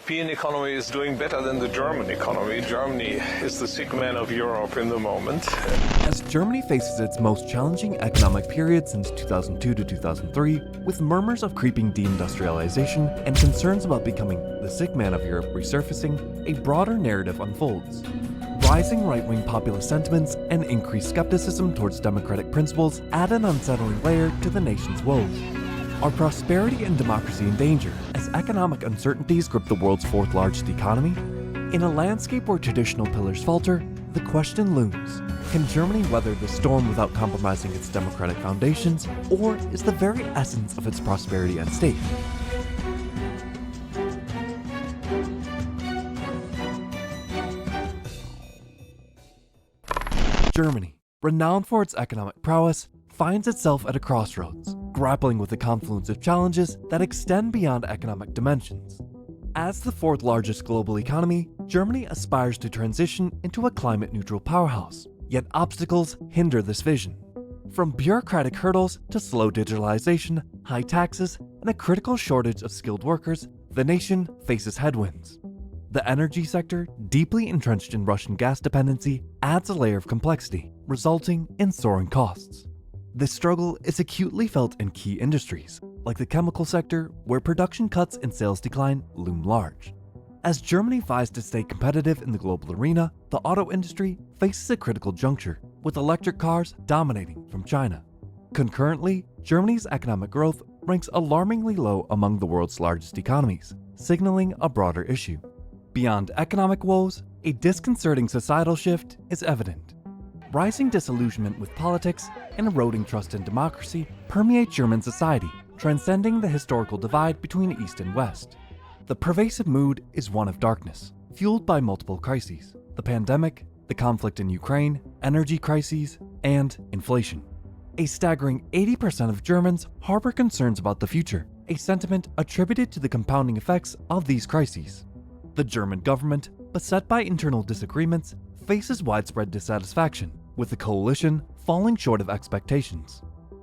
European economy is doing better than the German economy. Germany is the sick man of Europe in the moment. As Germany faces its most challenging economic period since 2002 to 2003, with murmurs of creeping de-industrialization and concerns about becoming the sick man of Europe resurfacing, a broader narrative unfolds. Rising right-wing populist sentiments and increased skepticism towards democratic principles add an unsettling layer to the nation's woes. Are prosperity and democracy in danger as economic uncertainties grip the world's fourth largest economy? In a landscape where traditional pillars falter, the question looms: can Germany weather the storm without compromising its democratic foundations, or is the very essence of its prosperity at stake? Germany, renowned for its economic prowess, finds itself at a crossroads, grappling with a confluence of challenges that extend beyond economic dimensions. As the fourth largest global economy, Germany aspires to transition into a climate-neutral powerhouse, yet obstacles hinder this vision. From bureaucratic hurdles to slow digitalization, high taxes, and a critical shortage of skilled workers, the nation faces headwinds. The energy sector, deeply entrenched in Russian gas dependency, adds a layer of complexity, resulting in soaring costs. This struggle is acutely felt in key industries, like the chemical sector, where production cuts and sales decline loom large. As Germany vies to stay competitive in the global arena, the auto industry faces a critical juncture, with electric cars dominating from China. Concurrently, Germany's economic growth ranks alarmingly low among the world's largest economies, signaling a broader issue. Beyond economic woes, a disconcerting societal shift is evident. Rising disillusionment with politics and eroding trust in democracy permeate German society, transcending the historical divide between East and West. The pervasive mood is one of darkness, fueled by multiple crises: the pandemic, the conflict in Ukraine, energy crises, and inflation. A staggering 80% of Germans harbor concerns about the future, a sentiment attributed to the compounding effects of these crises. The German government, beset by internal disagreements, faces widespread dissatisfaction, with the coalition falling short of expectations.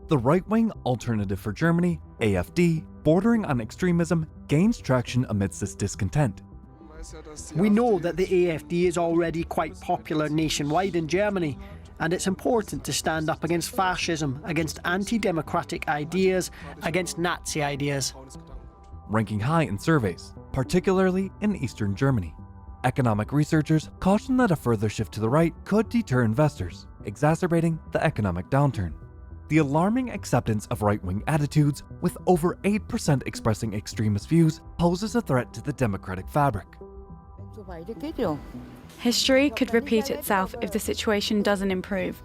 The right-wing Alternative for Germany, AfD, bordering on extremism, gains traction amidst this discontent. We know that the AfD is already quite popular nationwide in Germany, and it's important to stand up against fascism, against anti-democratic ideas, against Nazi ideas. Ranking high in surveys, particularly in Eastern Germany. Economic researchers caution that a further shift to the right could deter investors, exacerbating the economic downturn. The alarming acceptance of right-wing attitudes, with over 8% expressing extremist views, poses a threat to the democratic fabric. History could repeat itself if the situation doesn't improve.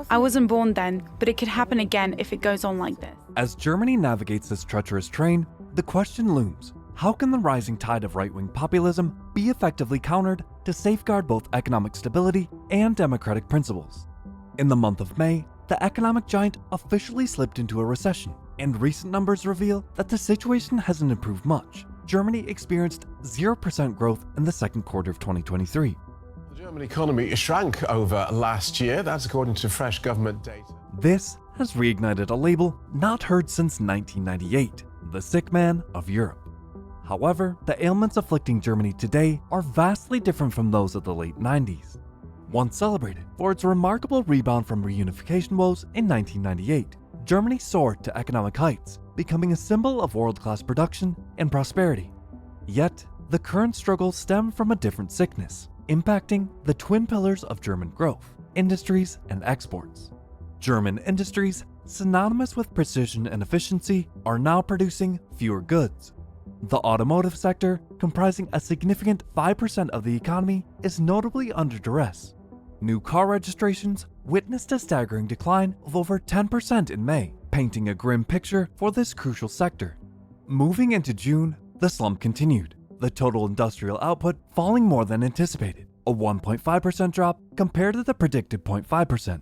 I wasn't born then, but it could happen again if it goes on like this. As Germany navigates this treacherous terrain, the question looms: how can the rising tide of right-wing populism be effectively countered to safeguard both economic stability and democratic principles? In the month of May, the economic giant officially slipped into a recession, and recent numbers reveal that the situation hasn't improved much. Germany experienced 0% growth in the second quarter of 2023. The German economy shrank over last year, that's according to fresh government data. This has reignited a label not heard since 1998, the sick man of Europe. However, the ailments afflicting Germany today are vastly different from those of the late 90s. Once celebrated for its remarkable rebound from reunification woes in 1998, Germany soared to economic heights, becoming a symbol of world-class production and prosperity. Yet, the current struggles stem from a different sickness, impacting the twin pillars of German growth: industries and exports. German industries, synonymous with precision and efficiency, are now producing fewer goods. The automotive sector, comprising a significant 5% of the economy, is notably under duress. New car registrations witnessed a staggering decline of over 10% in May, painting a grim picture for this crucial sector. Moving into June, the slump continued, the total industrial output falling more than anticipated, a 1.5% drop compared to the predicted 0.5%.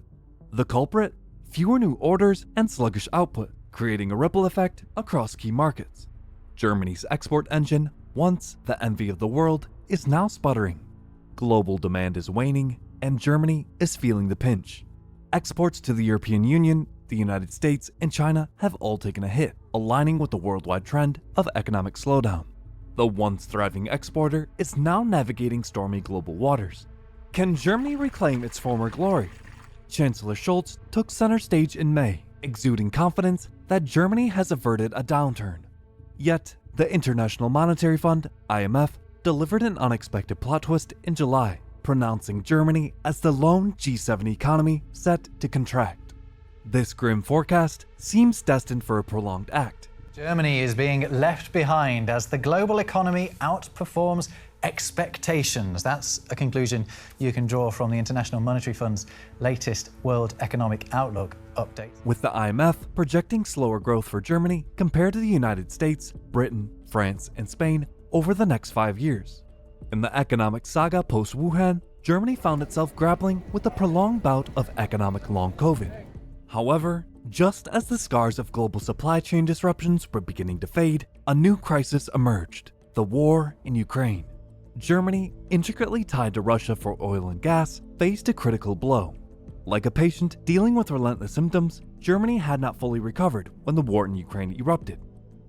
The culprit? Fewer new orders and sluggish output, creating a ripple effect across key markets. Germany's export engine, once the envy of the world, is now sputtering. Global demand is waning, and Germany is feeling the pinch. Exports to the European Union, the United States, and China have all taken a hit, aligning with the worldwide trend of economic slowdown. The once thriving exporter is now navigating stormy global waters. Can Germany reclaim its former glory? Chancellor Scholz took center stage in May, exuding confidence that Germany has averted a downturn. Yet, the International Monetary Fund, IMF, delivered an unexpected plot twist in July, pronouncing Germany as the lone G7 economy set to contract. This grim forecast seems destined for a prolonged act. Germany is being left behind as the global economy outperforms expectations. That's a conclusion you can draw from the International Monetary Fund's latest World Economic Outlook update. With the IMF projecting slower growth for Germany compared to the United States, Britain, France, and Spain over the next 5 years. In the economic saga post-Wuhan, Germany found itself grappling with a prolonged bout of economic long COVID. However, just as the scars of global supply chain disruptions were beginning to fade, a new crisis emerged: the war in Ukraine. Germany, intricately tied to Russia for oil and gas, faced a critical blow. Like a patient dealing with relentless symptoms, Germany had not fully recovered when the war in Ukraine erupted.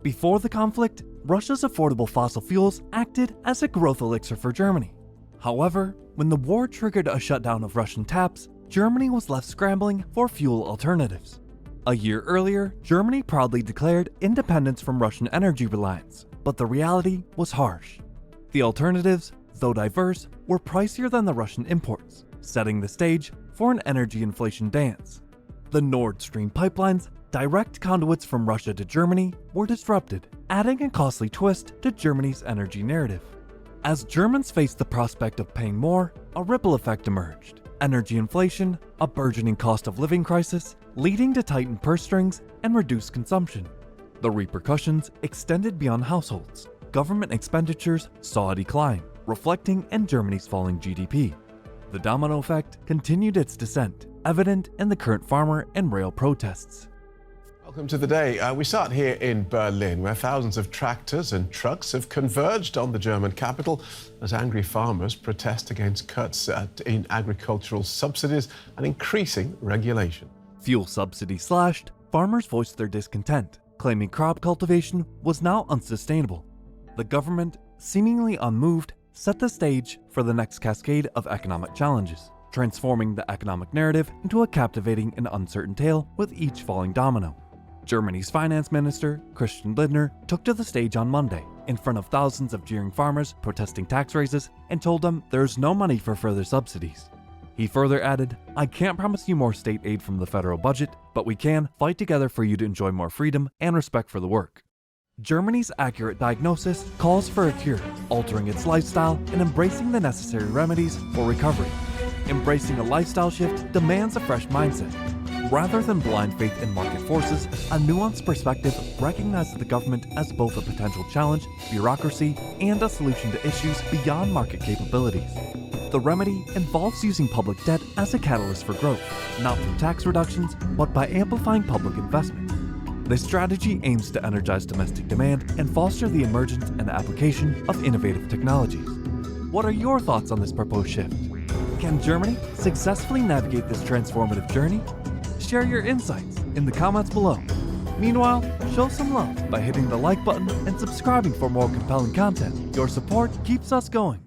Before the conflict, Russia's affordable fossil fuels acted as a growth elixir for Germany. However, when the war triggered a shutdown of Russian taps, Germany was left scrambling for fuel alternatives. A year earlier, Germany proudly declared independence from Russian energy reliance, but the reality was harsh. The alternatives, though diverse, were pricier than the Russian imports, setting the stage for an energy inflation dance. The Nord Stream pipelines, direct conduits from Russia to Germany, were disrupted, adding a costly twist to Germany's energy narrative. As Germans faced the prospect of paying more, a ripple effect emerged: energy inflation, a burgeoning cost of living crisis, leading to tightened purse strings and reduced consumption. The repercussions extended beyond households. Government expenditures saw a decline, reflecting in Germany's falling GDP. The domino effect continued its descent, evident in the current farmer and rail protests. Welcome to the day. We start here in Berlin, where thousands of tractors and trucks have converged on the German capital as angry farmers protest against cuts in agricultural subsidies and increasing regulation. Fuel subsidies slashed, farmers voiced their discontent, claiming crop cultivation was now unsustainable. The government, seemingly unmoved, set the stage for the next cascade of economic challenges, transforming the economic narrative into a captivating and uncertain tale with each falling domino. Germany's finance minister, Christian Lindner, took to the stage on Monday in front of thousands of jeering farmers protesting tax raises and told them there's no money for further subsidies. He further added, "I can't promise you more state aid from the federal budget, but we can fight together for you to enjoy more freedom and respect for the work." Germany's accurate diagnosis calls for a cure, altering its lifestyle and embracing the necessary remedies for recovery. Embracing a lifestyle shift demands a fresh mindset. Rather than blind faith in market forces, a nuanced perspective recognizes the government as both a potential challenge, bureaucracy, and a solution to issues beyond market capabilities. The remedy involves using public debt as a catalyst for growth, not through tax reductions, but by amplifying public investment. This strategy aims to energize domestic demand and foster the emergence and application of innovative technologies. What are your thoughts on this proposed shift? Can Germany successfully navigate this transformative journey? Share your insights in the comments below. Meanwhile, show some love by hitting the like button and subscribing for more compelling content. Your support keeps us going.